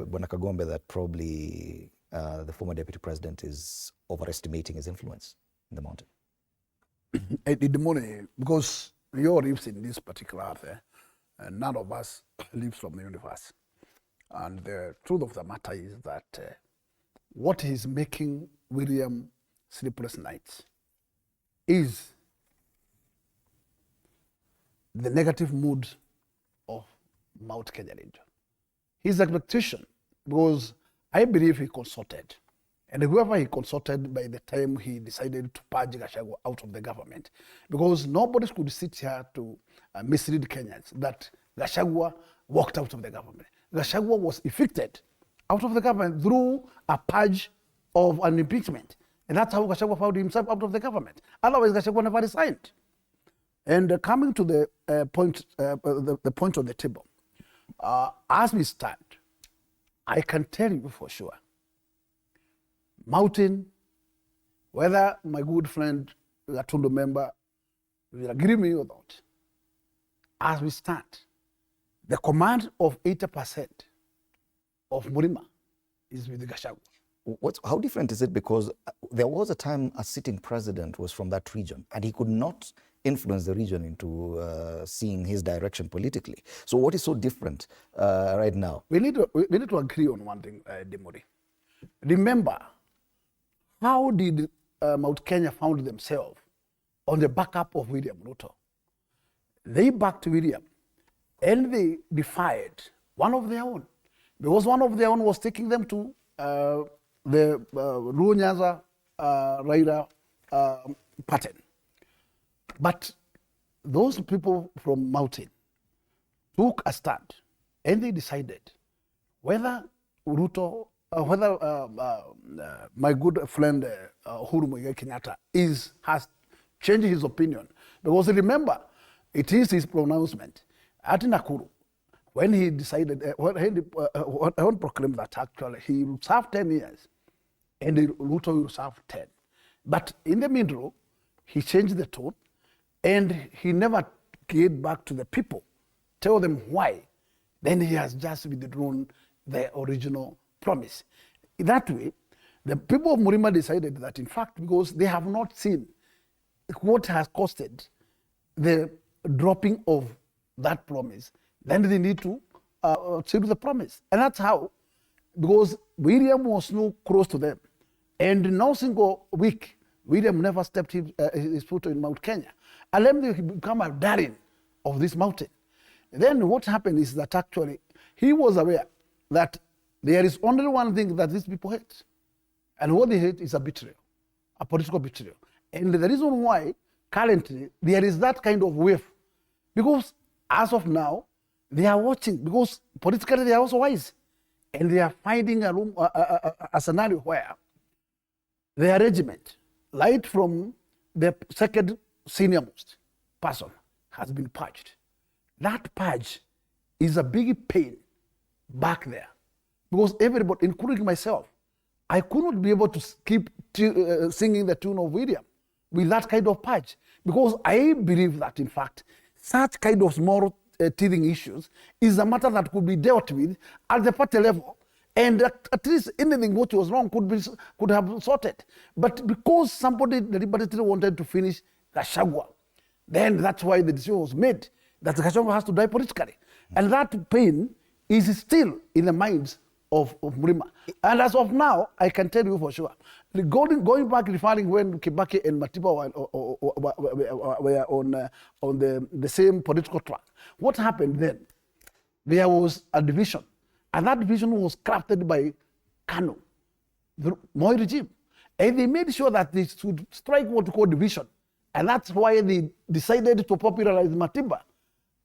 Bwana Kagombe, that probably the former deputy president is overestimating his influence in the mountain? In the morning, because we all live in this particular earth, and none of us lives from the universe. And the truth of the matter is that what is making William sleepless nights is the negative mood of Mount Kenya region. His expectation, because I believe he consulted, and whoever he consulted by the time he decided to purge Gachagua out of the government, because nobody could sit here to mislead Kenyans that Gachagua walked out of the government. Gachagua was evicted out of the government through a purge of an impeachment. And that's how Gachagua found himself out of the government. Otherwise, Gachagua never resigned. And coming to the point on the table, as we stand, I can tell you for sure, Mountain, whether my good friend, Latundo member, will agree with me or not, as we stand, the command of 80% of Murima is with Gachagua. How different is it? Because there was a time a sitting president was from that region and he could not influence the region into seeing his direction politically. So what is so different right now? We need to agree on one thing, Demori. Remember, how did Mount Kenya found themselves on the backup of William Ruto? They backed William and they defied one of their own, because one of their own was taking them to the Luo Nyanza Raila pattern. But those people from Mountain took a stand and they decided whether Ruto, my good friend Uhuru Muigai Kenyatta has changed his opinion. Because remember, it is his pronouncement at Nakuru when he decided, when he proclaimed that actually he will serve 10 years and Ruto will serve 10. But in the middle, he changed the tone and he never gave back to the people, tell them why. Then he has just withdrawn the original promise. In that way, the people of Murima decided that in fact, because they have not seen what has costed the dropping of that promise, then they need to stick to the promise. And that's how, because William was no close to them. And no single week, William never stepped his foot in Mount Kenya. And then he became a darling of this mountain. Then what happened is that actually he was aware that there is only one thing that these people hate. And what they hate is a betrayal, a political betrayal. And the reason why currently there is that kind of wave, because as of now, they are watching, because politically they are also wise. And they are finding a scenario where their regiment, right from the second senior most person, has been purged. That purge is a big pain back there. Because everybody, including myself, I could not be able to keep singing the tune of William with that kind of purge. Because I believe that, in fact, such kind of small teething issues is a matter that could be dealt with at the party level. And at least anything which was wrong could have sorted. But because somebody deliberately wanted to finish Gachagua, then that's why the decision was made that Gachagua has to die politically. And that pain is still in the minds of Murima. And as of now, I can tell you for sure, going back, referring when Kibaki and Matiba were on the same political track, what happened then? There was a division. And that division was crafted by Kanu, the Moi regime. And they made sure that they should strike what we call division. And that's why they decided to popularize Matiba,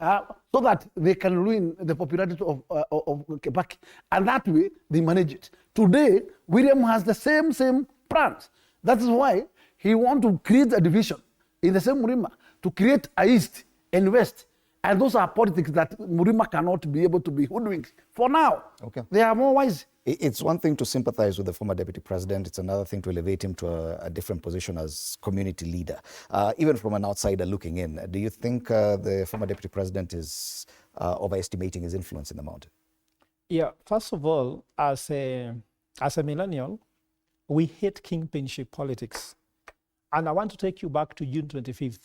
so that they can ruin the popularity of Kibaki. And that way, they manage it. Today, William has the same plans. That is why he wants to create a division in the same Murima, to create a East and West. And those are politics that Murima cannot be able to be hoodwinked. For now, okay. They are more wise. It's one thing to sympathize with the former deputy president. It's another thing to elevate him to a different position as community leader. Even from an outsider looking in, do you think the former deputy president is overestimating his influence in the mountain? Yeah, first of all, as a millennial, we hate kingpinship politics. And I want to take you back to June 25th.